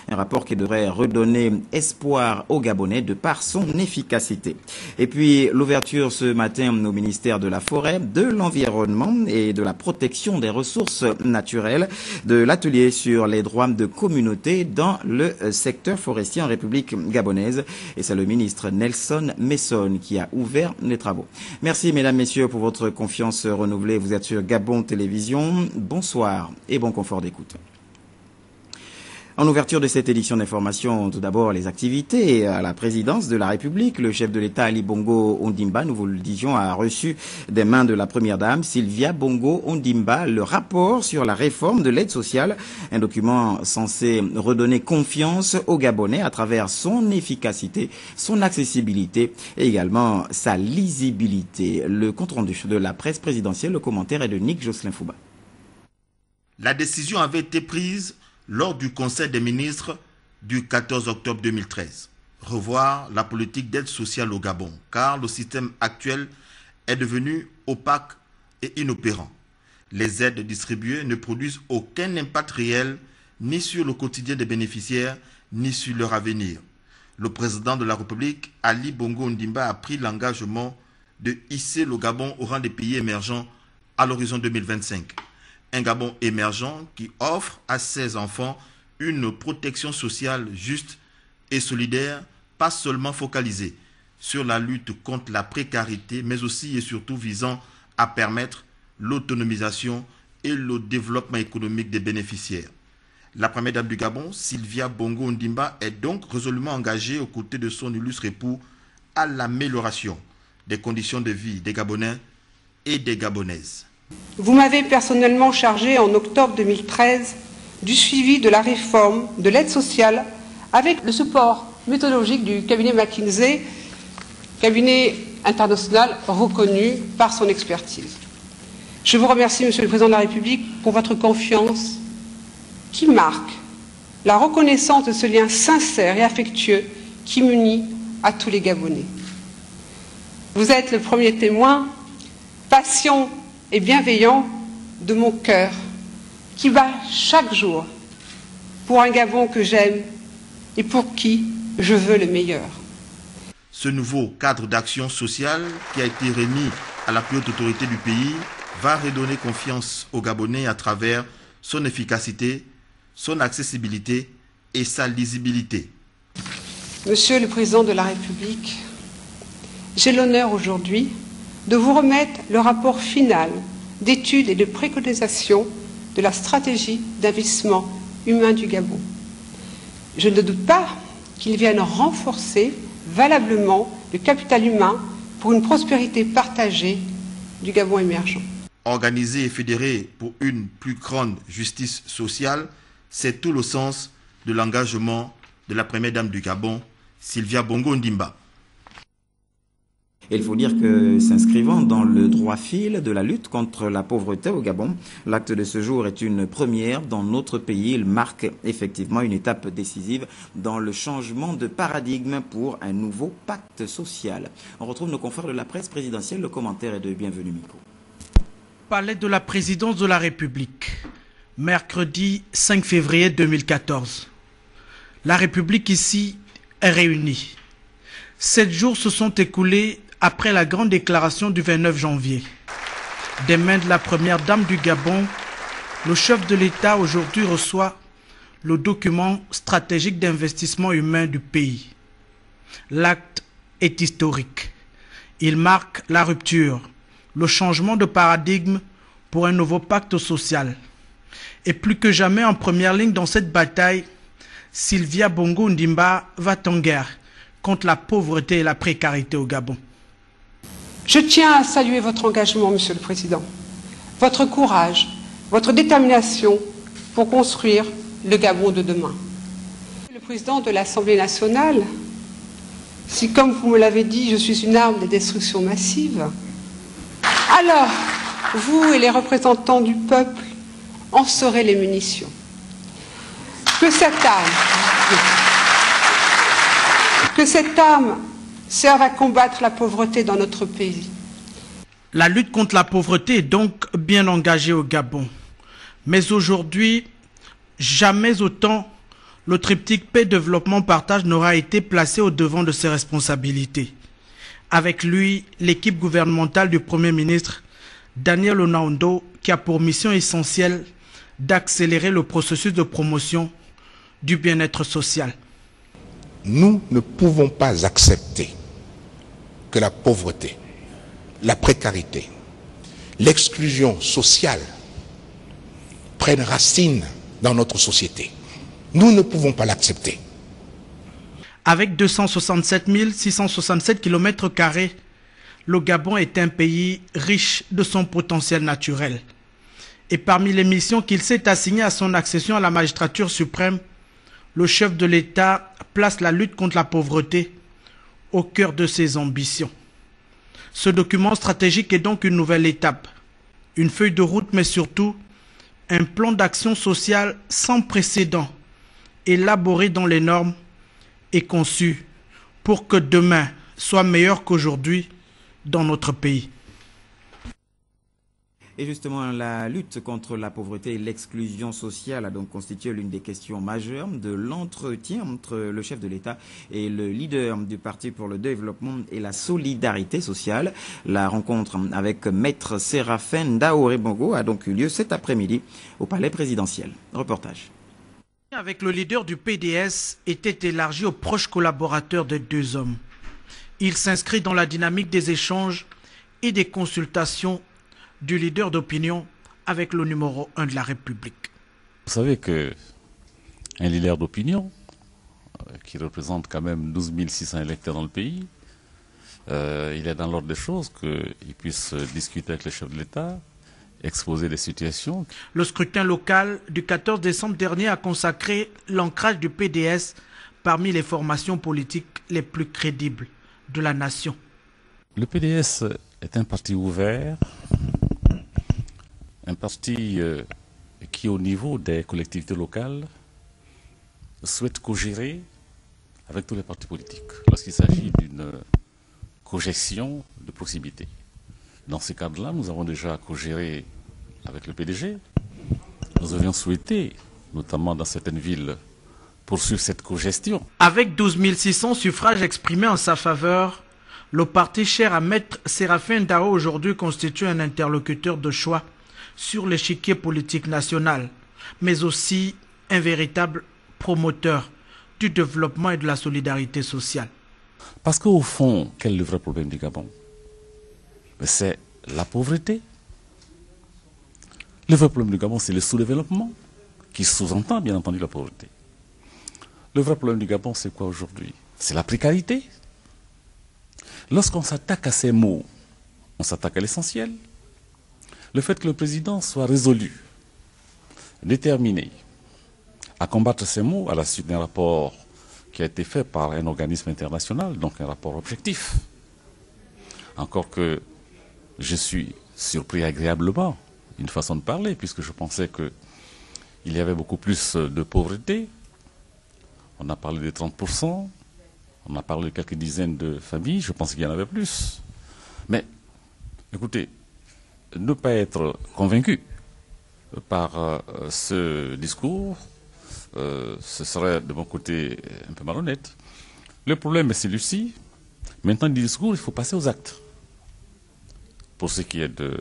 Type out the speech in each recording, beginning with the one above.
Un rapport qui devrait redonner espoir aux Gabonais de par son efficacité. Et puis l'ouverture ce matin au ministère de la Forêt, de l'Environnement et de la Protection des ressources naturelles de l'atelier sur les droits de communauté dans le secteur forestier en République gabonaise. Et c'est le ministre Nelson Messon qui a ouvert les travaux. Merci mesdames, messieurs pour votre confiance renouvelée. Vous êtes sur Gabon Télévision. Bonsoir et bon confort d'écoute. En ouverture de cette édition d'information, tout d'abord les activités à la présidence de la République. Le chef de l'État Ali Bongo Ondimba, nous vous le disions, a reçu des mains de la première dame Sylvia Bongo Ondimba le rapport sur la réforme de l'aide sociale, un document censé redonner confiance aux Gabonais à travers son efficacité, son accessibilité et également sa lisibilité. Le compte-rendu de la presse présidentielle, le commentaire est de Nick Jocelyn Fouba. La décision avait été prise lors du Conseil des ministres du 14 octobre 2013. Revoir la politique d'aide sociale au Gabon, car le système actuel est devenu opaque et inopérant. Les aides distribuées ne produisent aucun impact réel ni sur le quotidien des bénéficiaires, ni sur leur avenir. Le président de la République, Ali Bongo Ondimba, a pris l'engagement de hisser le Gabon au rang des pays émergents à l'horizon 2025. Un Gabon émergent qui offre à ses enfants une protection sociale juste et solidaire, pas seulement focalisée sur la lutte contre la précarité, mais aussi et surtout visant à permettre l'autonomisation et le développement économique des bénéficiaires. La première dame du Gabon, Sylvia Bongo Ondimba, est donc résolument engagée aux côtés de son illustre époux à l'amélioration des conditions de vie des Gabonais et des Gabonaises. Vous m'avez personnellement chargé en octobre 2013 du suivi de la réforme de l'aide sociale avec le support méthodologique du cabinet McKinsey, cabinet international reconnu par son expertise. Je vous remercie, Monsieur le Président de la République, pour votre confiance qui marque la reconnaissance de ce lien sincère et affectueux qui m'unit à tous les Gabonais. Vous êtes le premier témoin, patient et bienveillant de mon cœur qui bat chaque jour pour un Gabon que j'aime et pour qui je veux le meilleur. Ce nouveau cadre d'action sociale qui a été remis à la plus haute autorité du pays va redonner confiance aux Gabonais à travers son efficacité, son accessibilité et sa lisibilité. Monsieur le Président de la République, j'ai l'honneur aujourd'hui de vous remettre le rapport final d'études et de préconisation de la stratégie d'investissement humain du Gabon. Je ne doute pas qu'il vienne renforcer valablement le capital humain pour une prospérité partagée du Gabon émergent. Organiser et fédérer pour une plus grande justice sociale, c'est tout le sens de l'engagement de la première dame du Gabon, Sylvia Bongo Ondimba. Il faut dire que s'inscrivant dans le droit fil de la lutte contre la pauvreté au Gabon, l'acte de ce jour est une première dans notre pays. Il marque effectivement une étape décisive dans le changement de paradigme pour un nouveau pacte social. On retrouve nos confrères de la presse présidentielle. Le commentaire est de Bienvenue Miko. Palais de la présidence de la République, mercredi 5 février 2014. La République ici est réunie. 7 jours se sont écoulés après la grande déclaration du 29 janvier. Des mains de la première dame du Gabon, le chef de l'État aujourd'hui reçoit le document stratégique d'investissement humain du pays. L'acte est historique. Il marque la rupture, le changement de paradigme pour un nouveau pacte social. Et plus que jamais en première ligne dans cette bataille, Sylvia Bongo Ondimba va en guerre contre la pauvreté et la précarité au Gabon. Je tiens à saluer votre engagement, Monsieur le Président, votre courage, votre détermination pour construire le Gabon de demain. Le Président de l'Assemblée nationale, si comme vous me l'avez dit, je suis une arme de destruction massive, alors vous et les représentants du peuple en serez les munitions. Que cette arme serve à combattre la pauvreté dans notre pays. La lutte contre la pauvreté est donc bien engagée au Gabon. Mais aujourd'hui, jamais autant, le triptyque paix, développement, partage n'aura été placé au devant de ses responsabilités. Avec lui, l'équipe gouvernementale du Premier ministre, Daniel Onaondo, qui a pour mission essentielle d'accélérer le processus de promotion du bien-être social. Nous ne pouvons pas accepter que la pauvreté, la précarité, l'exclusion sociale prennent racine dans notre société. Nous ne pouvons pas l'accepter. Avec 267 667 km², le Gabon est un pays riche de son potentiel naturel. Et parmi les missions qu'il s'est assignées à son accession à la magistrature suprême, le chef de l'État place la lutte contre la pauvreté au cœur de ses ambitions. Ce document stratégique est donc une nouvelle étape, une feuille de route, mais surtout un plan d'action sociale sans précédent, élaboré dans les normes et conçu pour que demain soit meilleur qu'aujourd'hui dans notre pays. Et justement, la lutte contre la pauvreté et l'exclusion sociale a donc constitué l'une des questions majeures de l'entretien entre le chef de l'État et le leader du Parti pour le développement et la solidarité sociale. La rencontre avec Maître Séraphin Ndaoré Bongo a donc eu lieu cet après-midi au Palais présidentiel. Reportage. Avec le leader du PDS était élargi aux proches collaborateurs des deux hommes. Il s'inscrit dans la dynamique des échanges et des consultations du leader d'opinion avec le numéro 1 de la République. Vous savez qu'un leader d'opinion, qui représente quand même 12 600 électeurs dans le pays, il est dans l'ordre des choses qu'il puisse discuter avec le chef de l'État, exposer des situations. Le scrutin local du 14 décembre dernier a consacré l'ancrage du PDS parmi les formations politiques les plus crédibles de la nation. Le PDS est un parti ouvert, un parti qui, au niveau des collectivités locales, souhaite co-gérer avec tous les partis politiques lorsqu'il s'agit d'une co-gestion de proximité. Dans ce cadre-là, nous avons déjà co-géré avec le PDG. Nous avions souhaité, notamment dans certaines villes, poursuivre cette co-gestion. Avec 12 600 suffrages exprimés en sa faveur, le parti cher à Maître Séraphin Ndaoré aujourd'hui constitue un interlocuteur de choix sur l'échiquier politique national, mais aussi un véritable promoteur du développement et de la solidarité sociale. Parce qu'au fond, quel est le vrai problème du Gabon? C'est la pauvreté. Le vrai problème du Gabon, c'est le sous-développement, qui sous-entend bien entendu la pauvreté. Le vrai problème du Gabon, c'est quoi aujourd'hui? C'est la précarité. Lorsqu'on s'attaque à ces mots, on s'attaque à l'essentiel. Le fait que le président soit résolu, déterminé à combattre ces mots à la suite d'un rapport qui a été fait par un organisme international, donc un rapport objectif. Encore que je suis surpris agréablement, une façon de parler, puisque je pensais qu'il y avait beaucoup plus de pauvreté. On a parlé de 30%, on a parlé de quelques dizaines de familles, je pense qu'il y en avait plus. Mais, écoutez, ne pas être convaincu par ce discours, ce serait de mon côté un peu malhonnête. Le problème est celui-ci. Maintenant, du discours, il faut passer aux actes. Pour ce qui est de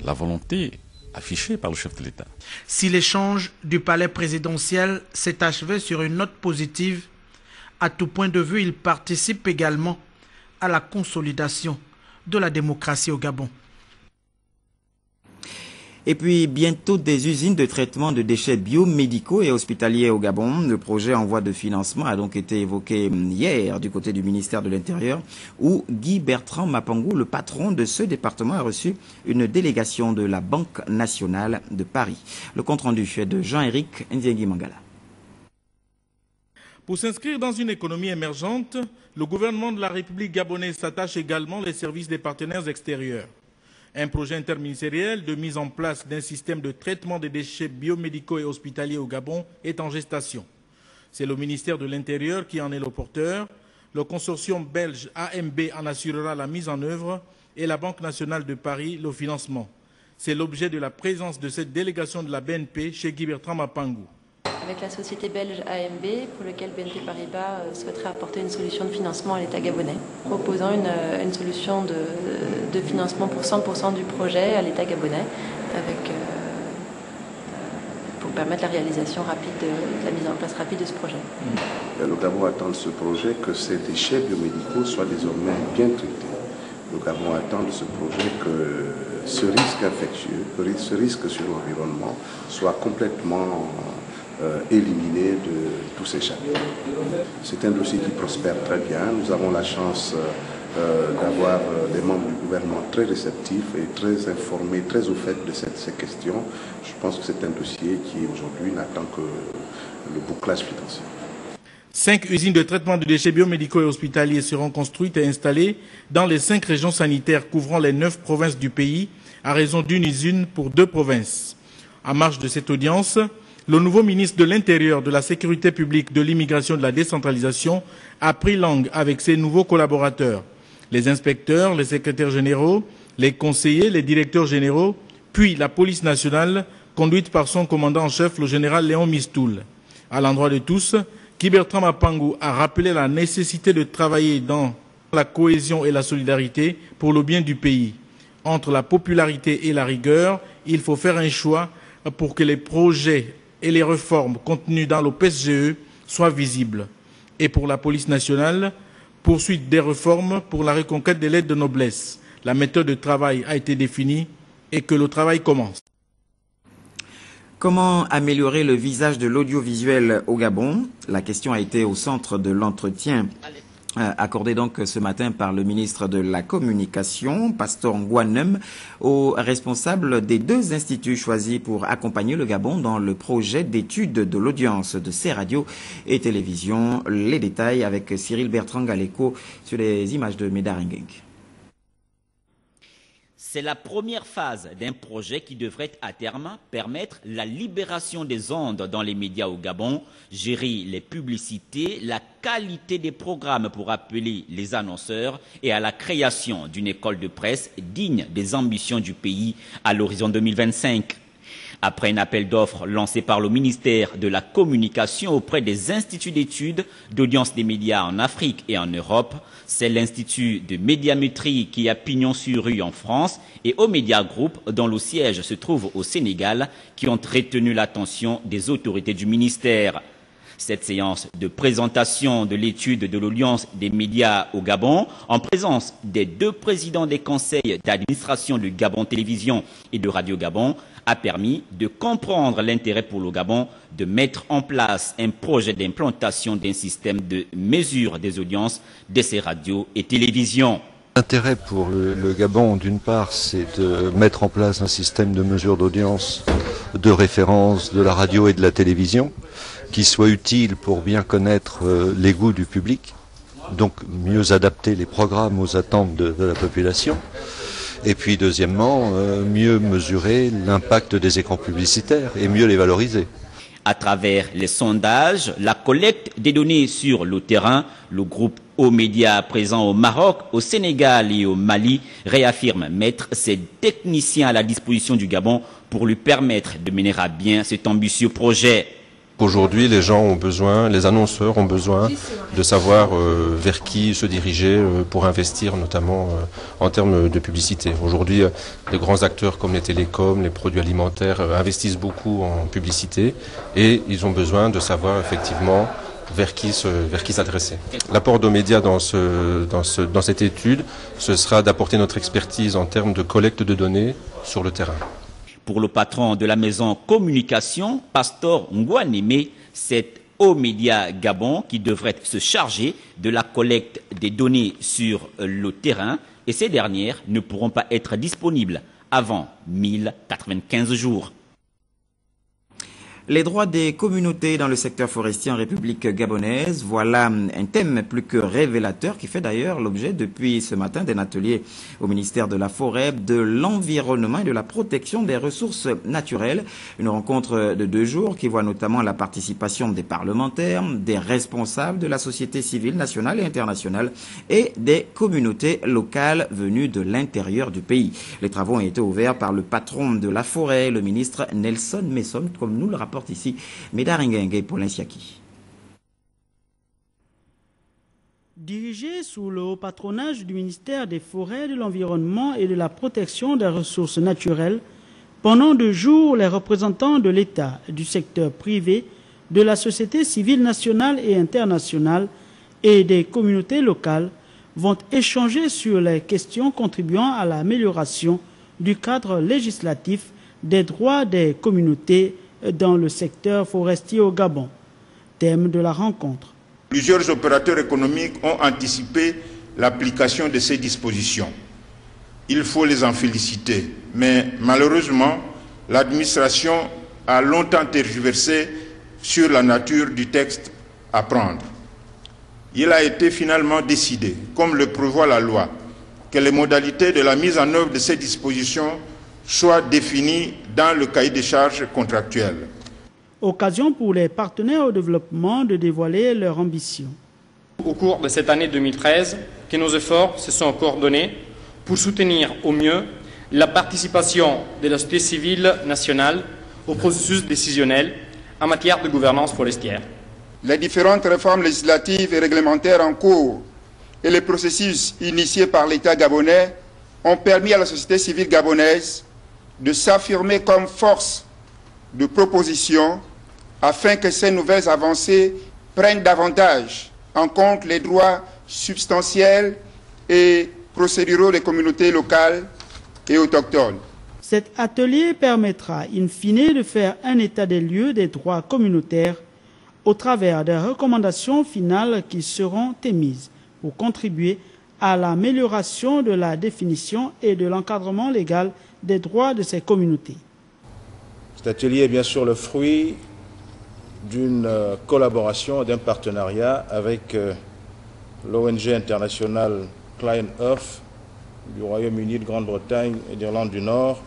la volonté affichée par le chef de l'État. Si l'échange du palais présidentiel s'est achevé sur une note positive, à tout point de vue, il participe également à la consolidation de la démocratie au Gabon. Et puis bientôt des usines de traitement de déchets biomédicaux et hospitaliers au Gabon. Le projet en voie de financement a donc été évoqué hier du côté du ministère de l'Intérieur où Guy Bertrand Mapangou, le patron de ce département, a reçu une délégation de la Banque nationale de Paris. Le compte-rendu est de Jean-Éric Ndiengi Mangala. Pour s'inscrire dans une économie émergente, le gouvernement de la République gabonaise s'attache également les services des partenaires extérieurs. Un projet interministériel de mise en place d'un système de traitement des déchets biomédicaux et hospitaliers au Gabon est en gestation. C'est le ministère de l'Intérieur qui en est le porteur. Le consortium belge AMB en assurera la mise en œuvre et la Banque nationale de Paris le financement. C'est l'objet de la présence de cette délégation de la BNP chez Guy Bertrand Mapangou. avec la société belge AMB, pour lequel BNP Paribas souhaiterait apporter une solution de financement à l'État gabonais, proposant une solution de financement pour 100% du projet à l'État gabonais, pour permettre la réalisation rapide, la mise en place rapide de ce projet. Le Gabon attend de ce projet que ces déchets biomédicaux soient désormais bien traités. Le Gabon attend de ce projet que ce risque infectieux, ce risque sur l'environnement soit complètement éliminé de tous ces chapitres. C'est un dossier qui prospère très bien. Nous avons la chance d'avoir des membres du gouvernement très réceptifs et très informés, très au fait de ces questions. Je pense que c'est un dossier qui aujourd'hui n'attend que le bouclage financier. 5 usines de traitement de déchets biomédicaux et hospitaliers seront construites et installées dans les 5 régions sanitaires couvrant les 9 provinces du pays, à raison d'une usine pour 2 provinces. En marge de cette audience, le nouveau ministre de l'Intérieur, de la Sécurité publique, de l'Immigration et de la Décentralisation a pris langue avec ses nouveaux collaborateurs. Les inspecteurs, les secrétaires généraux, les conseillers, les directeurs généraux, puis la police nationale, conduite par son commandant en chef, le général Léon Mistoul. À l'endroit de tous, Guy Bertrand Mapangu a rappelé la nécessité de travailler dans la cohésion et la solidarité pour le bien du pays. Entre la popularité et la rigueur, il faut faire un choix pour que les projets et les réformes contenues dans le PSGE soient visibles. Et pour la police nationale, poursuite des réformes pour la reconquête des lettres de noblesse. La méthode de travail a été définie et que le travail commence. Comment améliorer le visage de l'audiovisuel au Gabon? La question a été au centre de l'entretien accordé donc ce matin par le ministre de la Communication, Pastor Ngouanem, aux responsables des 2 instituts choisis pour accompagner le Gabon dans le projet d'étude de l'audience de ces radios et télévisions. Les détails avec Cyril Bertrand Galeko sur les images de Médaringeng. C'est la première phase d'un projet qui devrait à terme permettre la libération des ondes dans les médias au Gabon, gérer les publicités, la qualité des programmes pour appeler les annonceurs et à la création d'une école de presse digne des ambitions du pays à l'horizon 2025. Après un appel d'offres lancé par le ministère de la Communication auprès des instituts d'études d'audience des médias en Afrique et en Europe, c'est l'Institut de médiamétrie qui a pignon sur rue en France et Omedia Group, dont le siège se trouve au Sénégal, qui ont retenu l'attention des autorités du ministère. Cette séance de présentation de l'étude de l'audience des médias au Gabon, en présence des 2 présidents des conseils d'administration de Gabon Télévision et de Radio Gabon, a permis de comprendre l'intérêt pour le Gabon de mettre en place un projet d'implantation d'un système de mesure des audiences de ces radios et télévisions. L'intérêt pour le Gabon, d'une part, c'est de mettre en place un système de mesure d'audience de référence de la radio et de la télévision qui soit utile pour bien connaître les goûts du public, donc mieux adapter les programmes aux attentes de la population. Et puis deuxièmement, mieux mesurer l'impact des écrans publicitaires et mieux les valoriser. À travers les sondages, la collecte des données sur le terrain, le groupe Omedia présent au Maroc, au Sénégal et au Mali réaffirme mettre ses techniciens à la disposition du Gabon pour lui permettre de mener à bien cet ambitieux projet. Aujourd'hui, les gens ont besoin, les annonceurs ont besoin de savoir vers qui se diriger pour investir, notamment en termes de publicité. Aujourd'hui, les grands acteurs comme les télécoms, les produits alimentaires investissent beaucoup en publicité et ils ont besoin de savoir effectivement vers qui s'adresser. L'apport d'Omedia dans cette étude, ce sera d'apporter notre expertise en termes de collecte de données sur le terrain. Pour le patron de la maison Communication, Pastor Ngouanem, c'est Omedia Gabon qui devrait se charger de la collecte des données sur le terrain et ces dernières ne pourront pas être disponibles avant 1095 jours. Les droits des communautés dans le secteur forestier en République gabonaise, voilà un thème plus que révélateur qui fait d'ailleurs l'objet depuis ce matin d'un atelier au ministère de la Forêt, de l'Environnement et de la Protection des ressources naturelles. Une rencontre de 2 jours qui voit notamment la participation des parlementaires, des responsables de la société civile nationale et internationale et des communautés locales venues de l'intérieur du pays. Les travaux ont été ouverts par le patron de la Forêt, le ministre Nelson Messon, comme nous le rappelons rapporte ici Médaringuengue pour l'Insiaki. Dirigé sous le haut patronage du ministère des Forêts, de l'Environnement et de la Protection des Ressources naturelles, pendant 2 jours, les représentants de l'État, du secteur privé, de la société civile nationale et internationale et des communautés locales vont échanger sur les questions contribuant à l'amélioration du cadre législatif des droits des communautés dans le secteur forestier au Gabon. Thème de la rencontre. Plusieurs opérateurs économiques ont anticipé l'application de ces dispositions. Il faut les en féliciter, mais malheureusement, l'administration a longtemps tergiversé sur la nature du texte à prendre. Il a été finalement décidé, comme le prévoit la loi, que les modalités de la mise en œuvre de ces dispositions soient définies dans le cahier des charges contractuel. Occasion pour les partenaires au développement de dévoiler leurs ambitions. Au cours de cette année 2013, que nos efforts se sont coordonnés pour soutenir au mieux la participation de la société civile nationale au processus décisionnel en matière de gouvernance forestière. Les différentes réformes législatives et réglementaires en cours et les processus initiés par l'État gabonais ont permis à la société civile gabonaise de s'affirmer comme force de proposition afin que ces nouvelles avancées prennent davantage en compte les droits substantiels et procéduraux des communautés locales et autochtones. Cet atelier permettra in fine de faire un état des lieux des droits communautaires au travers des recommandations finales qui seront émises pour contribuer à l'amélioration de la définition et de l'encadrement légal des droits de ces communautés. Cet atelier est bien sûr le fruit d'une collaboration, d'un partenariat avec l'ONG internationale Clean Earth du Royaume-Uni, de Grande-Bretagne et d'Irlande du Nord,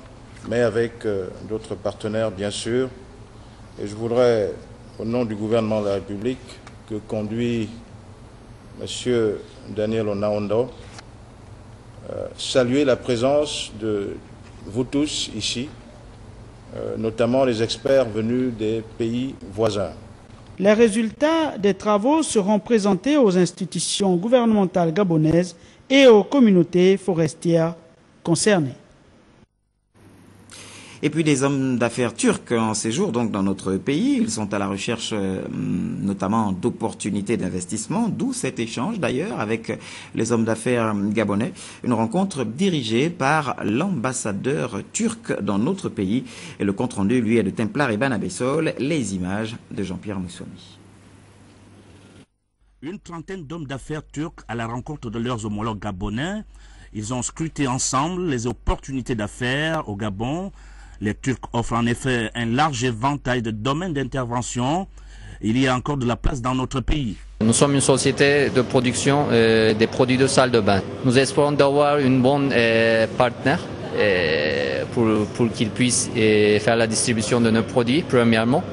mais avec d'autres partenaires bien sûr. Et je voudrais, au nom du gouvernement de la République, que conduit M. Daniel Onaondo, saluer la présence de vous tous ici, notamment les experts venus des pays voisins. Les résultats des travaux seront présentés aux institutions gouvernementales gabonaises et aux communautés forestières concernées. Et puis des hommes d'affaires turcs en séjour donc dans notre pays, ils sont à la recherche notamment d'opportunités d'investissement, d'où cet échange d'ailleurs avec les hommes d'affaires gabonais, une rencontre dirigée par l'ambassadeur turc dans notre pays. Et le compte rendu lui est de Templar Iban Abessol, les images de Jean-Pierre Moussouami. Une trentaine d'hommes d'affaires turcs à la rencontre de leurs homologues gabonais. Ils ont scruté ensemble les opportunités d'affaires au Gabon. Les Turcs offrent en effet un large éventail de domaines d'intervention. Il y a encore de la place dans notre pays. Nous sommes une société de production des produits de salle de bain. Nous espérons d'avoir une bonne partenaire pour qu'il puisse faire la distribution de nos produits, premièrement.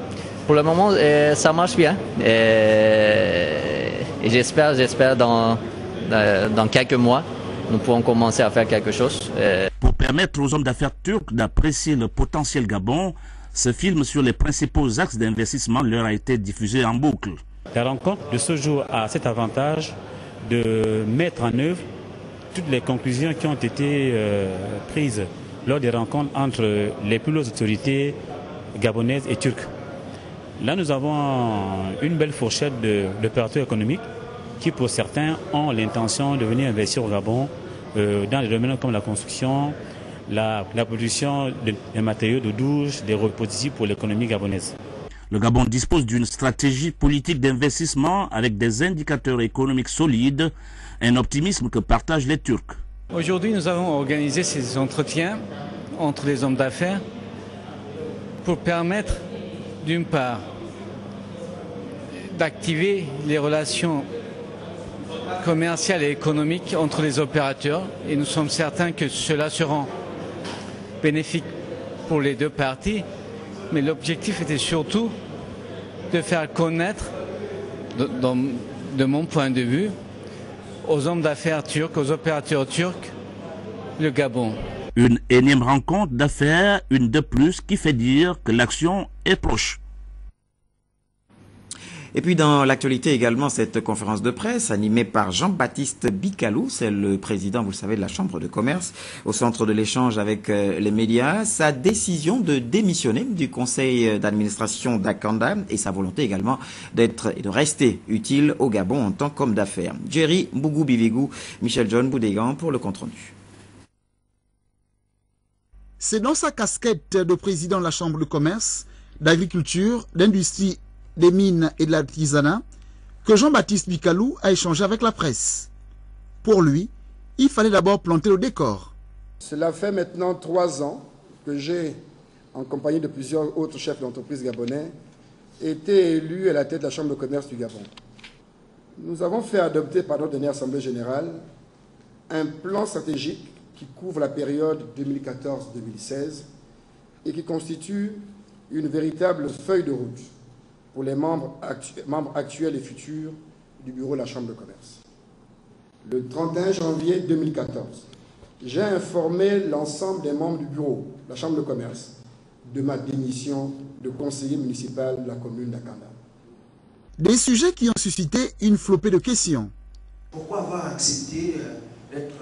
Pour le moment, ça marche bien. Et j'espère dans quelques mois, nous pourrons commencer à faire quelque chose. Pour permettre aux hommes d'affaires turcs d'apprécier le potentiel Gabon, ce film sur les principaux axes d'investissement leur a été diffusé en boucle. La rencontre de ce jour a cet avantage de mettre en œuvre toutes les conclusions qui ont été prises lors des rencontres entre les plus hautes autorités gabonaises et turques. Là, nous avons une belle fourchette d'opérateurs économiques qui, pour certains, ont l'intention de venir investir au Gabon dans des domaines comme la construction, la production des matériaux de douche, des dispositifs pour l'économie gabonaise. Le Gabon dispose d'une stratégie politique d'investissement avec des indicateurs économiques solides, un optimisme que partagent les Turcs. Aujourd'hui, nous avons organisé ces entretiens entre les hommes d'affaires pour permettre, d'une part, d'activer les relations commerciales et économiques entre les opérateurs, et nous sommes certains que cela sera bénéfique pour les deux parties, mais l'objectif était surtout de faire connaître, de mon point de vue, aux hommes d'affaires turcs, aux opérateurs turcs, le Gabon. Une énième rencontre d'affaires, une de plus, qui fait dire que l'action est proche. Et puis dans l'actualité également, cette conférence de presse animée par Jean-Baptiste Bikalou, c'est le président, vous le savez, de la Chambre de commerce, au centre de l'échange avec les médias, sa décision de démissionner du conseil d'administration d'Akanda et sa volonté également d'être et de rester utile au Gabon en tant qu'homme d'affaires. Jerry Mbougou-Bivigou, Michel John Boudégan pour le compte-rendu. C'est dans sa casquette de président de la Chambre de commerce, d'agriculture, d'industrie, des mines et de l'artisanat que Jean-Baptiste Bikalou a échangé avec la presse. Pour lui, il fallait d'abord planter le décor. Cela fait maintenant 3 ans que j'ai, en compagnie de plusieurs autres chefs d'entreprise gabonais, été élu à la tête de la Chambre de commerce du Gabon. Nous avons fait adopter par notre dernière Assemblée générale un plan stratégique qui couvre la période 2014-2016 et qui constitue une véritable feuille de route pour les membres actuels et futurs du bureau de la Chambre de commerce. Le 31 janvier 2014, j'ai informé l'ensemble des membres du bureau de la Chambre de commerce de ma démission de conseiller municipal de la commune d'Akanda. Des sujets qui ont suscité une flopée de questions. Pourquoi avoir accepté d'être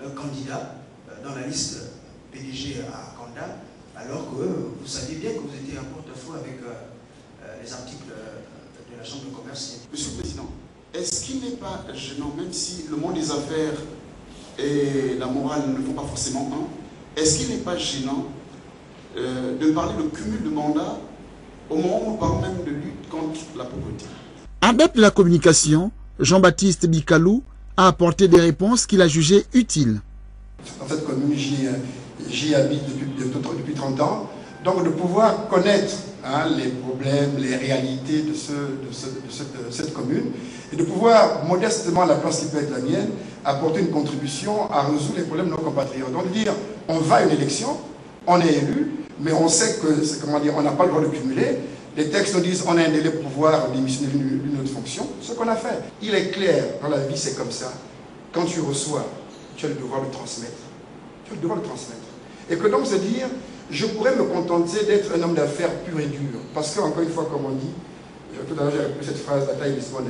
un candidat dans la liste PDG à Akanda alors que vous saviez bien que vous étiez en porte-à-faux avec les articles de la Chambre de commerce? Monsieur le Président, est-ce qu'il n'est pas gênant, même si le monde des affaires et la morale ne font pas forcément un, est-ce qu'il n'est pas gênant de parler de cumul de mandats au moment où nous parlons même de lutte contre la pauvreté? Adepte de la communication, Jean-Baptiste Bikalou a apporté des réponses qu'il a jugées utiles. Dans cette commune, j'y habite depuis 30 ans, donc de pouvoir connaître les problèmes, les réalités de cette commune, et de pouvoir, modestement, à la place qui peut être la mienne, apporter une contribution à résoudre les problèmes de nos compatriotes. Donc dire, on va à une élection, on est élu, mais on sait que, comment dire, on n'a pas le droit de cumuler. Les textes nous disent, on a un délai pour pouvoir démissionner d'une autre fonction, ce qu'on a fait. Il est clair, dans la vie c'est comme ça, quand tu reçois, tu as le devoir de transmettre. Tu as le devoir de transmettre. Et que donc se dire, je pourrais me contenter d'être un homme d'affaires pur et dur. Parce qu'encore une fois, comme on dit, tout à l'heure j'ai répété cette phrase d'Ataï Lisbonne.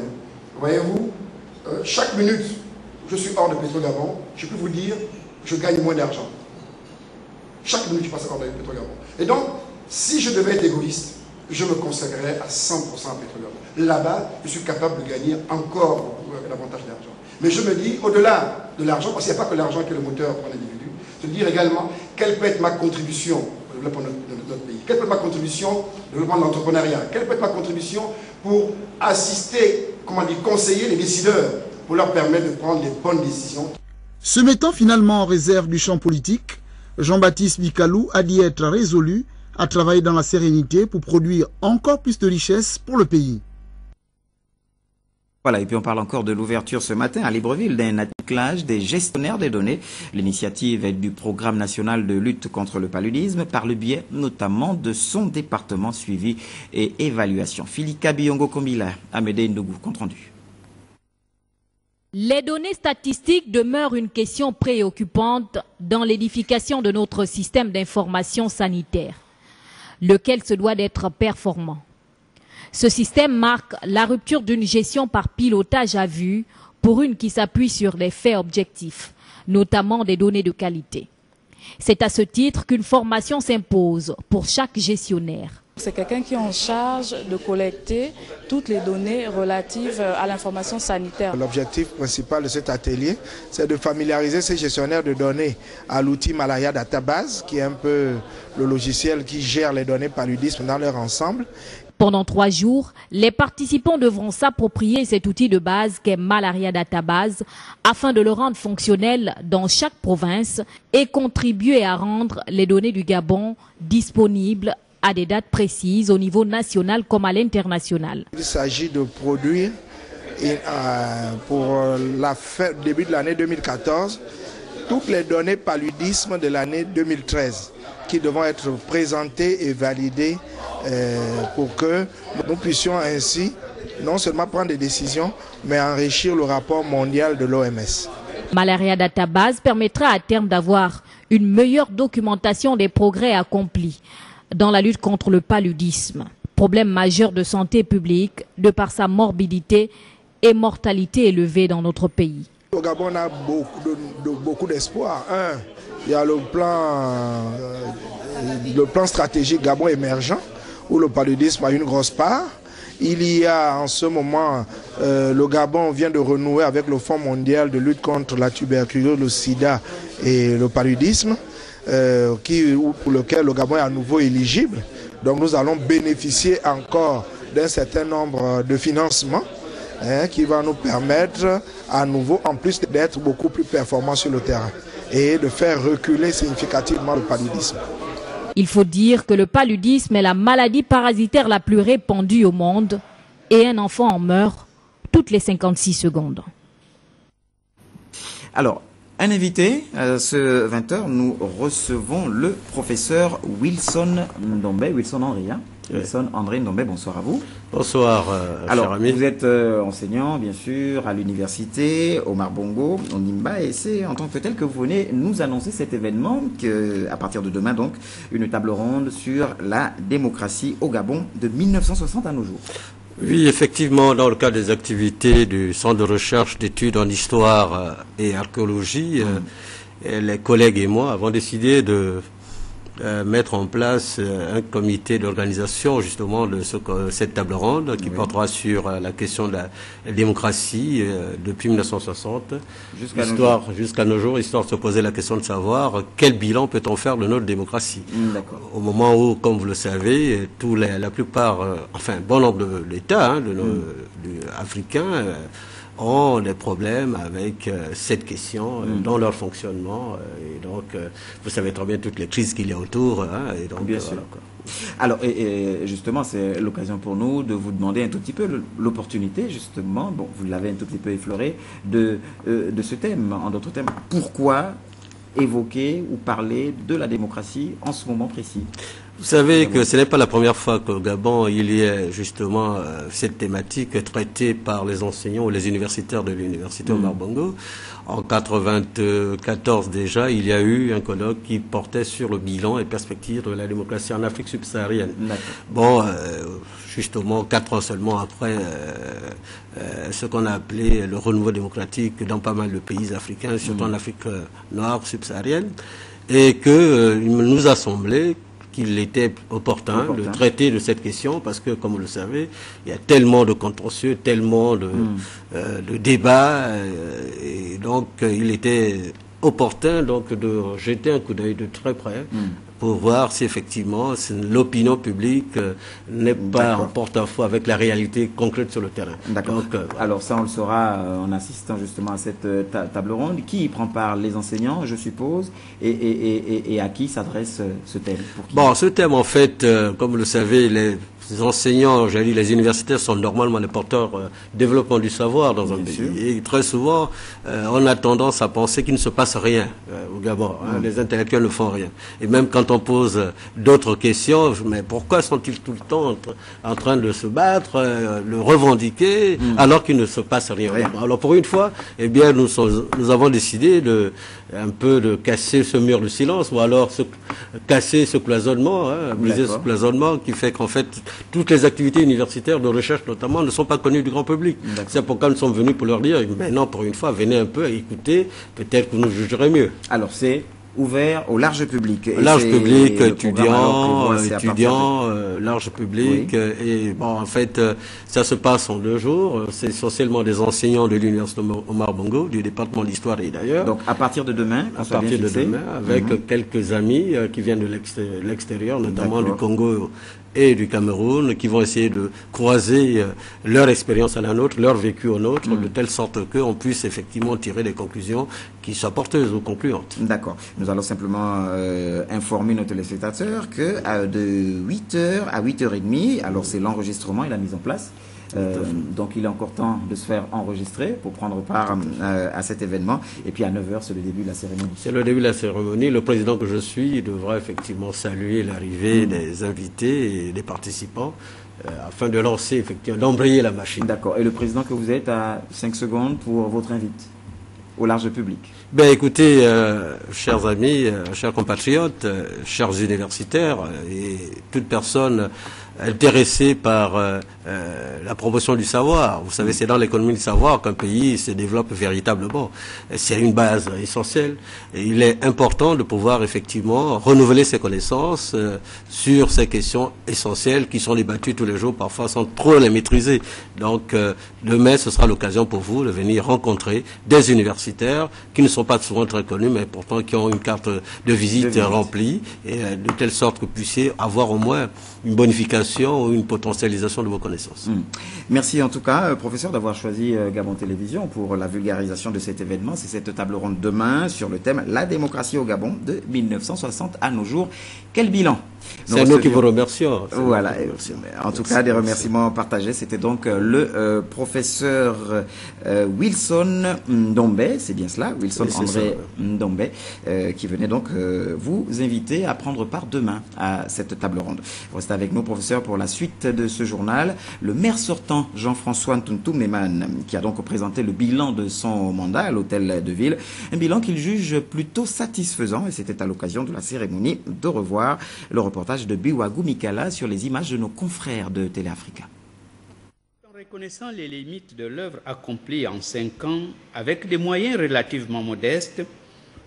Voyez-vous, chaque minute, je suis hors de Pétro-Gabon, je peux vous dire, je gagne moins d'argent. Chaque minute, je passe hors de Pétro-Gabon. Et donc, si je devais être égoïste, je me consacrerais à 100% à Pétro-Gabon. Là-bas, je suis capable de gagner encore davantage d'argent. Mais je me dis, au-delà de l'argent, parce qu'il n'y a pas que l'argent qui est le moteur pour l'individu, se dire également quelle peut être ma contribution au développement de notre pays, quelle peut être ma contribution au développement de l'entrepreneuriat, quelle peut être ma contribution pour assister, conseiller les décideurs, pour leur permettre de prendre les bonnes décisions. Se mettant finalement en réserve du champ politique, Jean-Baptiste Bikalou a dit être résolu à travailler dans la sérénité pour produire encore plus de richesses pour le pays. Voilà, et puis on parle encore de l'ouverture ce matin à Libreville d'un attelage des gestionnaires des données. L'initiative est du Programme national de lutte contre le paludisme par le biais notamment de son département suivi et évaluation. Filika Biongo-Kombila, Amédée Ndougou, compte rendu. Les données statistiques demeurent une question préoccupante dans l'édification de notre système d'information sanitaire, lequel se doit d'être performant. Ce système marque la rupture d'une gestion par pilotage à vue pour une qui s'appuie sur des faits objectifs, notamment des données de qualité. C'est à ce titre qu'une formation s'impose pour chaque gestionnaire. C'est quelqu'un qui est en charge de collecter toutes les données relatives à l'information sanitaire. L'objectif principal de cet atelier, c'est de familiariser ces gestionnaires de données à l'outil Malaria Database, qui est un peu le logiciel qui gère les données paludisme dans leur ensemble. Pendant 3 jours, les participants devront s'approprier cet outil de base qu'est Malaria Database afin de le rendre fonctionnel dans chaque province et contribuer à rendre les données du Gabon disponibles à des dates précises au niveau national comme à l'international. Il s'agit de produire pour le début de l'année 2014 toutes les données paludisme de l'année 2013 qui devront être présentées et validées pour que nous puissions ainsi non seulement prendre des décisions mais enrichir le rapport mondial de l'OMS. Malaria Database permettra à terme d'avoir une meilleure documentation des progrès accomplis dans la lutte contre le paludisme. Problème majeur de santé publique de par sa morbidité et mortalité élevée dans notre pays. Au Gabon, on a beaucoup d'espoir. Il y a le plan stratégique Gabon émergent, où le paludisme a une grosse part. Il y a en ce moment, le Gabon vient de renouer avec le Fonds mondial de lutte contre la tuberculose, le sida et le paludisme, pour lequel le Gabon est à nouveau éligible. Donc nous allons bénéficier encore d'un certain nombre de financements qui va nous permettre à nouveau, en plus d'être beaucoup plus performants sur le terrain et de faire reculer significativement le paludisme. Il faut dire que le paludisme est la maladie parasitaire la plus répandue au monde et un enfant en meurt toutes les 56 secondes. Alors, un invité, ce 20h, nous recevons le professeur Wilson Ndombe, Wilson Henry. Wilson André Ndombe, bonsoir à vous. Bonsoir, alors, cher ami. Vous êtes enseignant, bien sûr, à l'université Omar Bongo, au Nimba, et c'est en tant que tel que vous venez nous annoncer cet événement, à partir de demain, donc, une table ronde sur la démocratie au Gabon de 1960 à nos jours. Oui, effectivement, dans le cadre des activités du Centre de recherche d'études en histoire et archéologie, les collègues et moi avons décidé de mettre en place un comité d'organisation justement de cette table ronde qui portera sur la question de la démocratie depuis 1960 jusqu'à nos jours, histoire de se poser la question de savoir quel bilan peut-on faire de notre démocratie. Au moment où, comme vous le savez, la plupart, enfin bon nombre d'États africains ont des problèmes avec cette question dans leur fonctionnement. Et donc, vous savez très bien toutes les crises qu'il y a autour. Et donc, bien sûr. Alors, et justement, c'est l'occasion pour nous de vous demander un tout petit peu l'opportunité, justement, bon, vous l'avez un tout petit peu effleuré, de ce thème. En d'autres termes, pourquoi évoquer ou parler de la démocratie en ce moment précis? Vous savez que ce n'est pas la première fois qu'au Gabon, il y a justement cette thématique traitée par les enseignants ou les universitaires de l'université Omar Bongo. En 1994 déjà, il y a eu un colloque qui portait sur le bilan et perspectives de la démocratie en Afrique subsaharienne. Bon, justement, 4 ans seulement après ce qu'on a appelé le renouveau démocratique dans pas mal de pays africains, surtout en Afrique noire subsaharienne, et que il nous a semblé qu'il était opportun de traiter de cette question parce que, comme vous le savez, il y a tellement de contentieux, tellement de débats, et donc il était opportun donc de jeter un coup d'œil de très près pour voir si effectivement l'opinion publique n'est pas en porte-à-faux avec la réalité concrète sur le terrain. D'accord. Alors ça, on le saura en assistant justement à cette table ronde. Qui y prend part? Les enseignants, je suppose, et à qui s'adresse ce thème? Bon, ce thème, en fait, comme vous le savez, les enseignants, j'ai dit, les universitaires sont normalement les porteurs développement du savoir dans un pays. Et très souvent, on a tendance à penser qu'il ne se passe rien au Gabon. Les intellectuels ne font rien. Et même quand on pose d'autres questions, mais pourquoi sont-ils tout le temps en train de se battre, le revendiquer, alors qu'il ne se passe rien? Alors pour une fois, eh bien, nous avons décidé un peu de casser ce mur de silence, ou alors casser ce cloisonnement, briser ce cloisonnement qui fait qu'en fait, toutes les activités universitaires de recherche notamment ne sont pas connues du grand public. C'est pourquoi nous sommes venus pour leur dire, mais non, pour une fois, venez un peu écouter, peut-être que vous nous jugerez mieux. Alors c'est ouvert au large public. Large public, étudiants, large public. Et bon, en fait, ça se passe en 2 jours. C'est essentiellement des enseignants de l'université Omar Bongo, du département d'histoire et d'ailleurs. Donc à partir de demain, avec quelques amis qui viennent de l'extérieur, notamment du Congo et du Cameroun, qui vont essayer de croiser leur expérience à la nôtre, leur vécu au nôtre, de telle sorte qu'on puisse effectivement tirer des conclusions qui soient porteuses ou concluantes. D'accord. Nous allons simplement informer nos téléspectateurs que de 8h à 8h30, alors c'est l'enregistrement et la mise en place. Donc il est encore temps de se faire enregistrer pour prendre part à cet événement. Et puis à 9h, c'est le début de la cérémonie. C'est le début de la cérémonie. Le président que je suis devra effectivement saluer l'arrivée des invités et des participants afin de lancer, effectivement, d'embrayer la machine. D'accord. Et le président que vous êtes a 5 secondes pour votre invite au large public. Ben écoutez, chers amis, chers compatriotes, chers universitaires et toute personne intéressé par la promotion du savoir. Vous savez, c'est dans l'économie du savoir qu'un pays se développe véritablement. C'est une base essentielle. Et il est important de pouvoir effectivement renouveler ses connaissances sur ces questions essentielles qui sont débattues tous les jours, parfois sans trop les maîtriser. Donc, demain, ce sera l'occasion pour vous de venir rencontrer des universitaires qui ne sont pas souvent très connus, mais pourtant qui ont une carte de visite remplie, et de telle sorte que vous puissiez avoir au moins une bonification ou une potentialisation de vos connaissances. Merci en tout cas, professeur, d'avoir choisi Gabon Télévision pour la vulgarisation de cet événement. C'est cette table ronde demain sur le thème « La démocratie au Gabon de 1960 à nos jours ». Quel bilan? C'est nous qui vous remercions. Voilà. En tout cas, des remerciements partagés. C'était donc le professeur Wilson Ndombe, c'est bien cela, Wilson André Ndombe, qui venait donc vous inviter à prendre part demain à cette table ronde. Restez avec nous, professeur, pour la suite de ce journal. Le maire sortant, Jean-François Ntuntu Meman, qui a donc présenté le bilan de son mandat à l'hôtel de ville, un bilan qu'il juge plutôt satisfaisant, et c'était à l'occasion de la cérémonie de revoir le reportage de Biwagou Mikala sur les images de nos confrères de Téléafrica. En reconnaissant les limites de l'œuvre accomplie en 5 ans avec des moyens relativement modestes,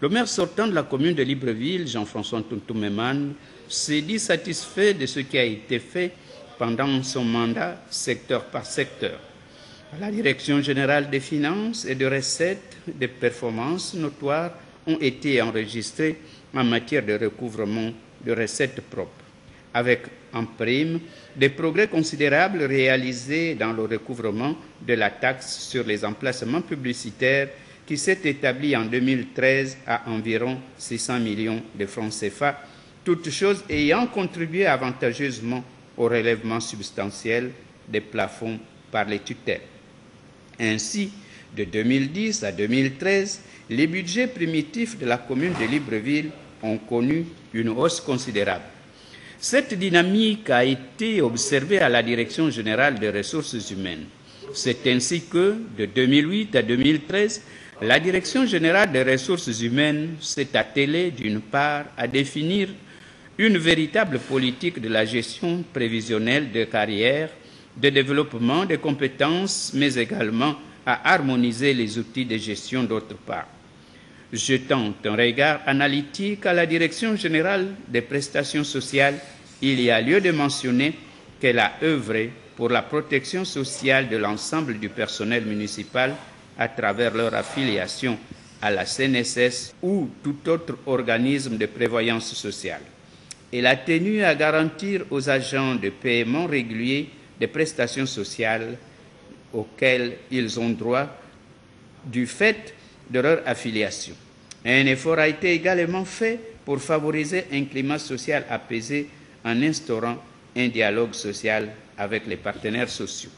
le maire sortant de la commune de Libreville, Jean-François Ntuntu Meman, s'est dit satisfait de ce qui a été fait pendant son mandat, secteur par secteur. À la Direction générale des finances et de recettes, des performances notoires ont été enregistrées en matière de recouvrement de recettes propres, avec en prime des progrès considérables réalisés dans le recouvrement de la taxe sur les emplacements publicitaires qui s'est établi en 2013 à environ 600 millions de francs CFA, toutes choses ayant contribué avantageusement au relèvement substantiel des plafonds par les tutelles. Ainsi, de 2010 à 2013, les budgets primitifs de la commune de Libreville ont connu une hausse considérable. Cette dynamique a été observée à la Direction générale des ressources humaines. C'est ainsi que, de 2008 à 2013, la Direction générale des ressources humaines s'est attelée, d'une part, à définir une véritable politique de la gestion prévisionnelle de carrière, de développement des compétences, mais également à harmoniser les outils de gestion d'autre part. Jetant un regard analytique à la Direction générale des prestations sociales, il y a lieu de mentionner qu'elle a œuvré pour la protection sociale de l'ensemble du personnel municipal à travers leur affiliation à la CNSS ou tout autre organisme de prévoyance sociale. Elle a tenu à garantir aux agents de paiement régulier des prestations sociales auxquelles ils ont droit du fait de leur affiliation. Un effort a été également fait pour favoriser un climat social apaisé en instaurant un dialogue social avec les partenaires sociaux.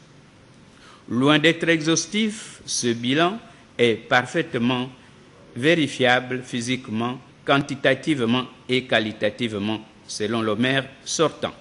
Loin d'être exhaustif, ce bilan est parfaitement vérifiable physiquement, quantitativement et qualitativement, selon le maire sortant.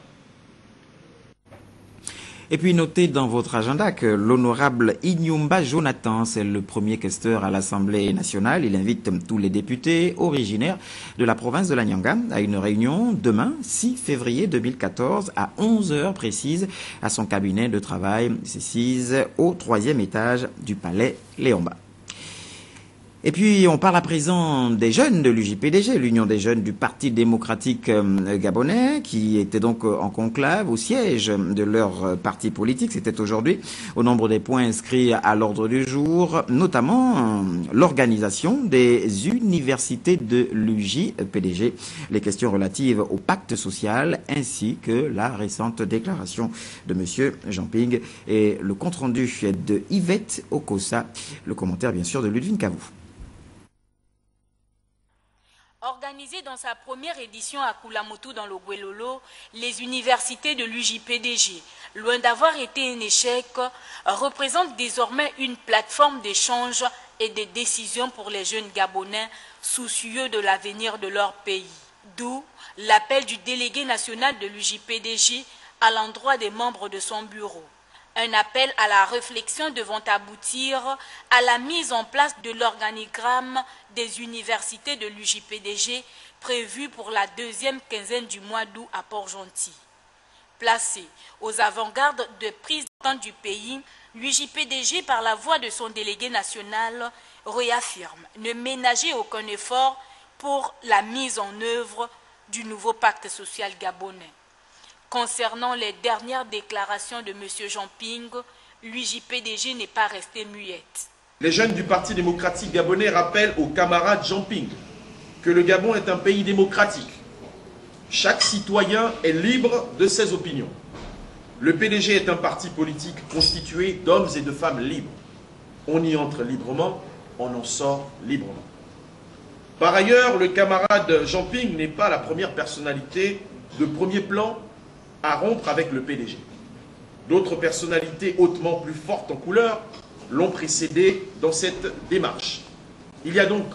Et puis notez dans votre agenda que l'honorable Inyumba Jonathan, c'est le premier questeur à l'Assemblée nationale. Il invite tous les députés originaires de la province de la Nyanga à une réunion demain, 6 février 2014, à 11h précise, à son cabinet de travail, s'assise au 3e étage du palais Léomba. Et puis, on parle à présent des jeunes de l'UJPDG, l'Union des jeunes du Parti démocratique gabonais, qui était donc en conclave au siège de leur parti politique. C'était aujourd'hui, au nombre des points inscrits à l'ordre du jour, notamment l'organisation des universités de l'UJPDG, les questions relatives au pacte social, ainsi que la récente déclaration de M. Jean Ping et le compte-rendu de Yvette Okosa, le commentaire bien sûr de Ludwin Kavou. Organisée dans sa première édition à Kulamotu dans le Guelolo, les universités de l'UJPDG, loin d'avoir été un échec, représentent désormais une plateforme d'échange et de décision pour les jeunes Gabonais soucieux de l'avenir de leur pays. D'où l'appel du délégué national de l'UJPDG à l'endroit des membres de son bureau. Un appel à la réflexion devant aboutir à la mise en place de l'organigramme des universités de l'UJPDG prévu pour la 2e quinzaine du mois d'août à Port-Gentil. Placé aux avant-gardes de prise en compte du pays, l'UJPDG, par la voix de son délégué national, réaffirme ne ménager aucun effort pour la mise en œuvre du nouveau pacte social gabonais. Concernant les dernières déclarations de M. Jean-Ping, l'UJPDG n'est pas restée muette. Les jeunes du Parti démocratique gabonais rappellent aux camarades Jean-Ping que le Gabon est un pays démocratique. Chaque citoyen est libre de ses opinions. Le PDG est un parti politique constitué d'hommes et de femmes libres. On y entre librement, on en sort librement. Par ailleurs, le camarade Jean-Ping n'est pas la première personnalité de premier plan à rompre avec le PDG. D'autres personnalités hautement plus fortes en couleur l'ont précédé dans cette démarche. Il n'y a donc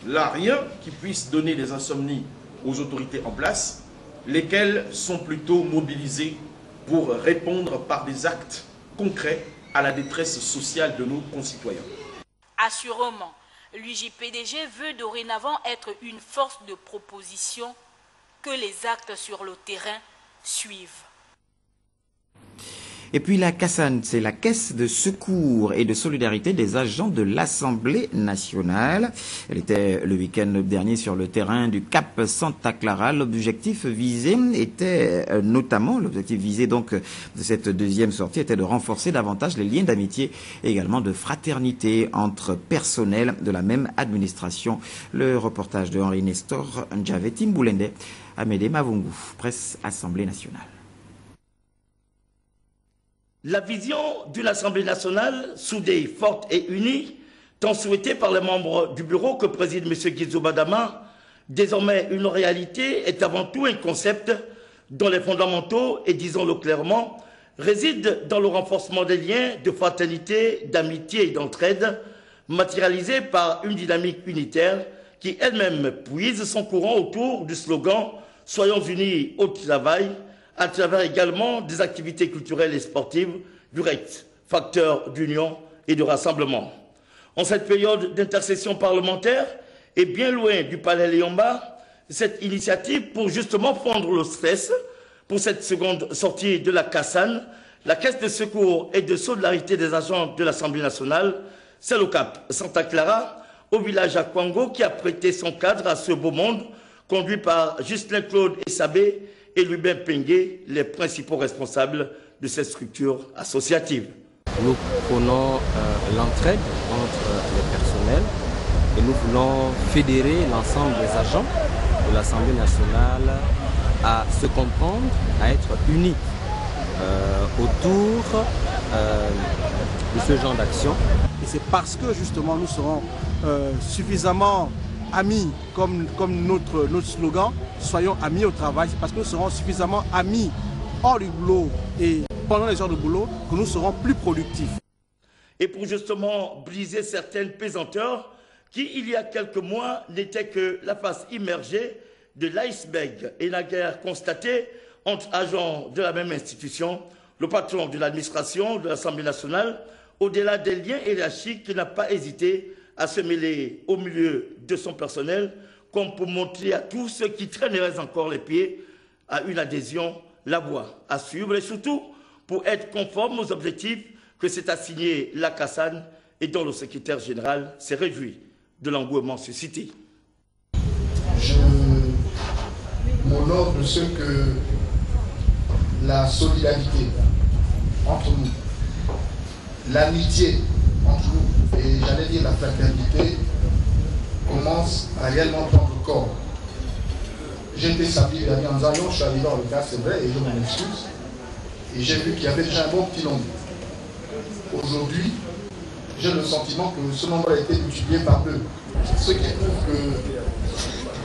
là rien qui puisse donner des insomnies aux autorités en place, lesquelles sont plutôt mobilisées pour répondre par des actes concrets à la détresse sociale de nos concitoyens. Assurément, l'UJPDG veut dorénavant être une force de proposition que les actes sur le terrain suivent. Et puis la CASAN, c'est la Caisse de secours et de solidarité des agents de l'Assemblée nationale. Elle était le week-end dernier sur le terrain du Cap Santa Clara. L'objectif visé donc de cette deuxième sortie était de renforcer davantage les liens d'amitié et également de fraternité entre personnels de la même administration. Le reportage de Henri Nestor Ndjaveti Mboulende, Amédée Mavungu, presse Assemblée nationale. La vision d'une Assemblée nationale soudée, forte et unie, tant souhaitée par les membres du bureau que préside M. Guizou Badama, désormais une réalité, est avant tout un concept dont les fondamentaux, et disons-le clairement, résident dans le renforcement des liens de fraternité, d'amitié et d'entraide, matérialisés par une dynamique unitaire qui elle-même puise son courant autour du slogan « Soyons unis au travail », à travers également des activités culturelles et sportives directes, facteurs d'union et de rassemblement. En cette période d'intercession parlementaire, et bien loin du palais Léomba, cette initiative pour justement fondre le stress pour cette seconde sortie de la CASAN, la Caisse de secours et de solidarité des agents de l'Assemblée nationale, c'est le Cap Santa Clara, au village Akwango, qui a prêté son cadre à ce beau monde, conduit par Justin Claude Essabé et Lubin Pengue, les principaux responsables de cette structure associative. Nous prenons l'entraide entre les personnels et nous voulons fédérer l'ensemble des agents de l'Assemblée nationale à se comprendre, à être unis autour de ce genre d'action. Et c'est parce que justement nous serons suffisamment amis, comme notre slogan, soyons amis au travail, c'est parce que nous serons suffisamment amis hors du boulot et pendant les heures de boulot que nous serons plus productifs. Et pour justement briser certaines pesanteurs qui, il y a quelques mois, n'étaient que la face immergée de l'iceberg et la guerre constatée entre agents de la même institution, le patron de l'administration de l'Assemblée nationale, au-delà des liens hiérarchiques, qui n'a pas hésité à se mêler au milieu de son personnel, comme pour montrer à tous ceux qui traîneraient encore les pieds à une adhésion, la voie à suivre, et surtout pour être conforme aux objectifs que s'est assigné la CASAN et dont le secrétaire général s'est réjoui de l'engouement suscité. Je m'honore de ce que la solidarité entre nous, l'amitié entre nous, et j'allais dire la fraternité, commence à réellement prendre corps. J'étais samedi dernier en Zayon, je suis arrivé dans le cas, c'est vrai, et je m'en excuse, et j'ai vu qu'il y avait déjà un bon petit nombre. Aujourd'hui, j'ai le sentiment que ce nombre a été multiplié par 2. Ce qui prouve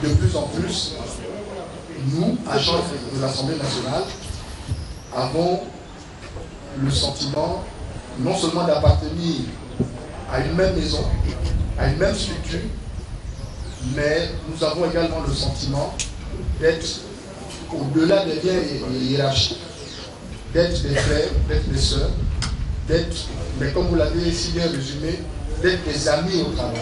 que de plus en plus, nous, agents de l'Assemblée nationale, avons le sentiment non seulement d'appartenir à une même maison, à une même structure, mais nous avons également le sentiment d'être au-delà des liens hiérarchiques, d'être des frères, d'être des sœurs, d'être, mais comme vous l'avez si bien résumé, d'être des amis au travail.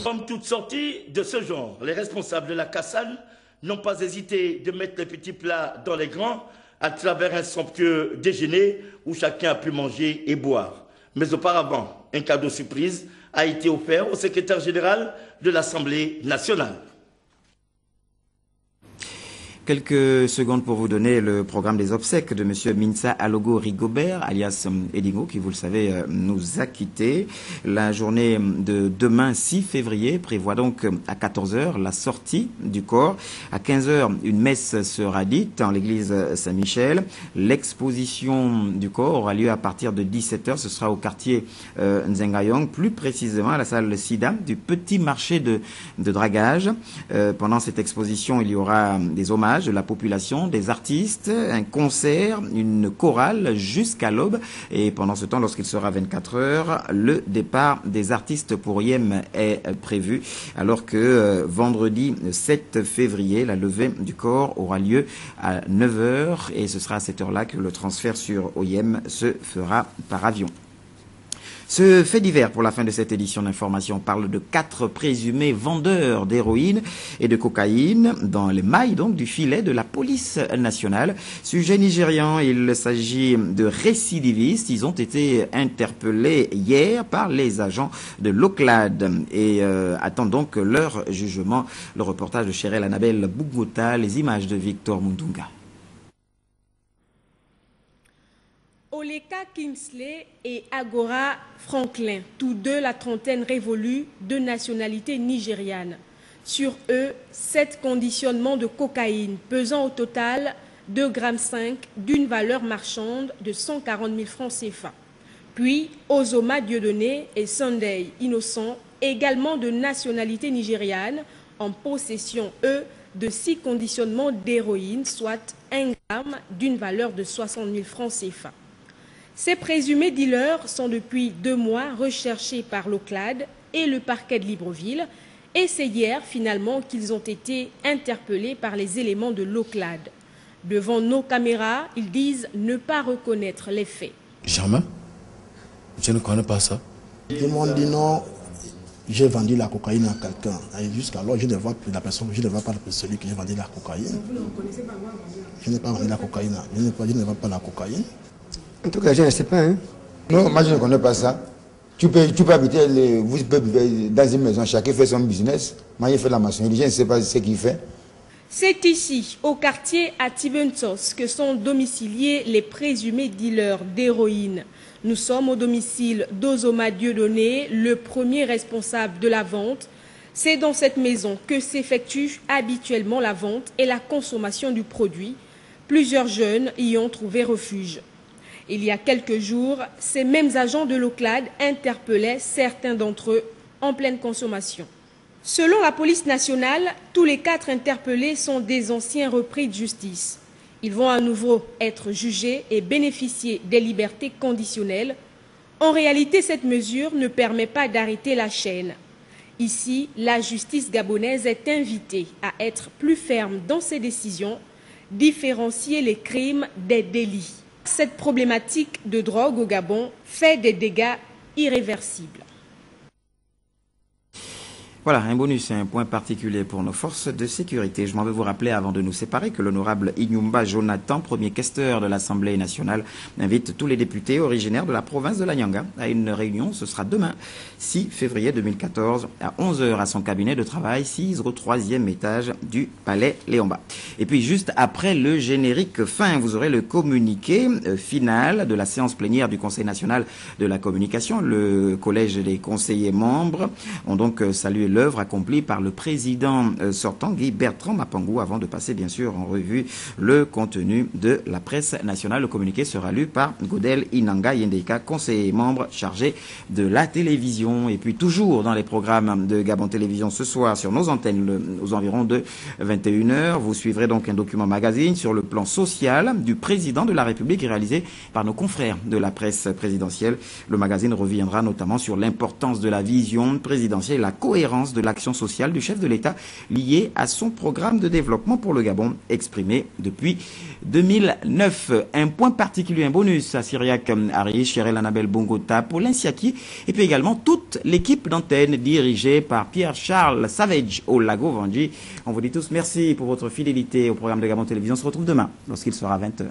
Comme toute sortie de ce genre, les responsables de la CASAN n'ont pas hésité de mettre les petits plats dans les grands à travers un somptueux déjeuner où chacun a pu manger et boire. Mais auparavant, un cadeau surprise a été offert au secrétaire général de l'Assemblée nationale. Quelques secondes pour vous donner le programme des obsèques de M. Minsa Alogo Rigobert, alias Edingo, qui, vous le savez, nous a quittés. La journée de demain, 6 février, prévoit donc à 14 h la sortie du corps. À 15 h, une messe sera dite dans l'église Saint-Michel. L'exposition du corps aura lieu à partir de 17 h. Ce sera au quartier Nzengayong, plus précisément à la salle Sida du petit marché de dragage. Pendant cette exposition, il y aura des hommages de la population, des artistes, un concert, une chorale jusqu'à l'aube. Et pendant ce temps, lorsqu'il sera 24 h, le départ des artistes pour Yem est prévu. Alors que vendredi 7 février, la levée du corps aura lieu à 9 h. Et ce sera à cette heure-là que le transfert sur Oyem se fera par avion. Ce fait divers pour la fin de cette édition d'information parle de 4 présumés vendeurs d'héroïne et de cocaïne dans les mailles donc du filet de la police nationale. Sujet nigérian, il s'agit de récidivistes. Ils ont été interpellés hier par les agents de l'OCLAD et attendent donc leur jugement. Le reportage de Chérel Annabelle Bougota, les images de Victor Mundunga. Oleka Kingsley et Agora Franklin, tous deux la trentaine révolue, de nationalité nigériane. Sur eux, 7 conditionnements de cocaïne pesant au total 2,5 g d'une valeur marchande de 140 000 francs CFA. Puis Ozoma Dieudonné et Sunday Innocent, également de nationalité nigériane, en possession, eux, de 6 conditionnements d'héroïne, soit 1 g d'une valeur de 60 000 francs CFA. Ces présumés dealers sont depuis 2 mois recherchés par l'OCLAD et le parquet de Libreville, et c'est hier finalement qu'ils ont été interpellés par les éléments de l'OCLAD. Devant nos caméras, ils disent ne pas reconnaître les faits. Jamais. Je ne connais pas ça. Ils m'ont dit non, j'ai vendu la cocaïne à quelqu'un. Jusqu'alors, je ne vois plus la personne, je ne vois pas celui qui a vendu la cocaïne. Vous ne reconnaissez pas moi? Je n'ai pas vendu la cocaïne. Je ne vois pas la cocaïne. En tout cas, je ne sais pas. Hein? Non, moi je ne connais pas ça. Tu peux habiter, vous pouvez vivre dans une maison, chacun fait son business. Moi, je fais la maçonnerie, je ne sais pas ce qu'il fait. C'est ici, au quartier à Tibentos, que sont domiciliés les présumés dealers d'héroïne. Nous sommes au domicile d'Ozoma Dieudonné, le premier responsable de la vente. C'est dans cette maison que s'effectue habituellement la vente et la consommation du produit. Plusieurs jeunes y ont trouvé refuge. Il y a quelques jours, ces mêmes agents de l'OCLAD interpellaient certains d'entre eux en pleine consommation. Selon la police nationale, tous les 4 interpellés sont des anciens repris de justice. Ils vont à nouveau être jugés et bénéficier des libertés conditionnelles. En réalité, cette mesure ne permet pas d'arrêter la chaîne. Ici, la justice gabonaise est invitée à être plus ferme dans ses décisions, différencier les crimes des délits. Cette problématique de drogue au Gabon fait des dégâts irréversibles. Voilà, un bonus et un point particulier pour nos forces de sécurité. Je m'en vais vous rappeler avant de nous séparer que l'honorable Inyumba Jonathan, premier questeur de l'Assemblée nationale, invite tous les députés originaires de la province de la Nyanga à une réunion. Ce sera demain, 6 février 2014, à 11 h à son cabinet de travail, 6 au 3e étage du Palais Léomba. Et puis juste après le générique fin, vous aurez le communiqué final de la séance plénière du Conseil national de la communication. Le collège des conseillers membres ont donc salué l'œuvre accomplie par le président sortant Guy Bertrand Mapangou avant de passer bien sûr en revue le contenu de la presse nationale. Le communiqué sera lu par Godel Inanga Yendeka, conseiller membre chargé de la télévision. Et puis toujours dans les programmes de Gabon Télévision ce soir sur nos antennes aux environs de 21 h, vous suivrez donc un document magazine sur le plan social du président de la République réalisé par nos confrères de la presse présidentielle. Le magazine reviendra notamment sur l'importance de la vision présidentielle et la cohérence de l'action sociale du chef de l'État liée à son programme de développement pour le Gabon exprimé depuis 2009. Un point particulier, un bonus à Syriac Ari, Chérel Annabelle Bongota, Paulin Siaki et puis également toute l'équipe d'antenne dirigée par Pierre-Charles Savage au Lago Vandji. On vous dit tous merci pour votre fidélité au programme de Gabon Télévision. On se retrouve demain lorsqu'il sera 20 h.